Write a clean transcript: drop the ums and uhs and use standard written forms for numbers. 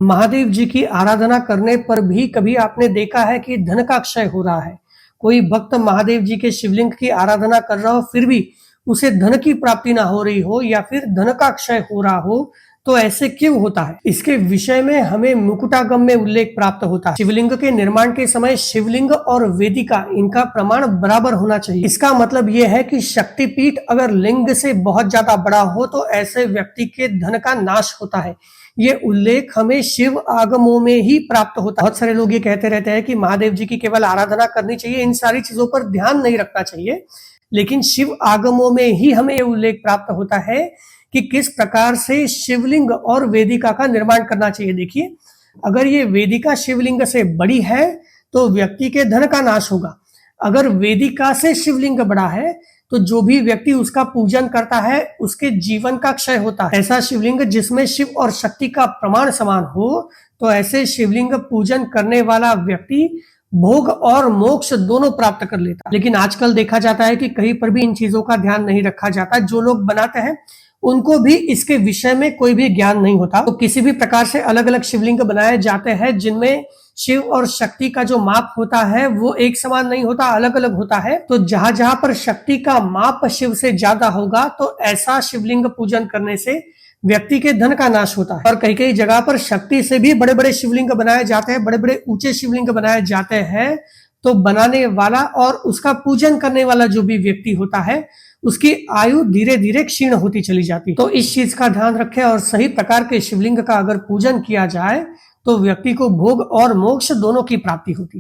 महादेव जी की आराधना करने पर भी कभी आपने देखा है कि धन का क्षय हो रहा है। कोई भक्त महादेव जी के शिवलिंग की आराधना कर रहा हो फिर भी उसे धन की प्राप्ति ना हो रही हो या फिर धन का क्षय हो रहा हो, तो ऐसे क्यों होता है? इसके विषय में हमें मुकुटागम में उल्लेख प्राप्त होता है। शिवलिंग के निर्माण के समय शिवलिंग और वेदिका इनका प्रमाण बराबर होना चाहिए। इसका मतलब यह है कि शक्तिपीठ अगर लिंग से बहुत ज्यादा बड़ा हो तो ऐसे व्यक्ति के धन का नाश होता है। ये उल्लेख हमें शिव आगमों में ही प्राप्त होता है। बहुत सारे लोग ये कहते रहते हैं कि महादेव जी की केवल आराधना करनी चाहिए, इन सारी चीजों पर ध्यान नहीं रखना चाहिए, लेकिन शिव आगमों में ही हमें ये उल्लेख प्राप्त होता है कि किस प्रकार से शिवलिंग और वेदिका का निर्माण करना चाहिए। देखिए, अगर ये वेदिका शिवलिंग से बड़ी है तो व्यक्ति के धन का नाश होगा। अगर वेदिका से शिवलिंग बड़ा है तो जो भी व्यक्ति उसका पूजन करता है उसके जीवन का क्षय होता है। ऐसा शिवलिंग जिसमें शिव और शक्ति का प्रमाण समान हो, तो ऐसे शिवलिंग पूजन करने वाला व्यक्ति भोग और मोक्ष दोनों प्राप्त कर लेता है। लेकिन आजकल देखा जाता है कि कहीं पर भी इन चीजों का ध्यान नहीं रखा जाता। जो लोग बनाते हैं उनको भी इसके विषय में कोई भी ज्ञान नहीं होता। तो किसी भी प्रकार से अलग अलग शिवलिंग बनाए जाते हैं जिनमें शिव और शक्ति का जो माप होता है वो एक समान नहीं होता, अलग अलग होता है। तो जहां जहां पर शक्ति का माप शिव से ज्यादा होगा तो ऐसा शिवलिंग पूजन करने से व्यक्ति के धन का नाश होता है। और कई कई जगह पर शक्ति से भी बड़े बड़े शिवलिंग बनाए जाते हैं, बड़े बड़े ऊंचे शिवलिंग बनाए जाते हैं। तो बनाने वाला और उसका पूजन करने वाला जो भी व्यक्ति होता है उसकी आयु धीरे धीरे क्षीण होती चली जाती है। तो इस चीज का ध्यान रखें और सही प्रकार के शिवलिंग का अगर पूजन किया जाए तो व्यक्ति को भोग और मोक्ष दोनों की प्राप्ति होती है।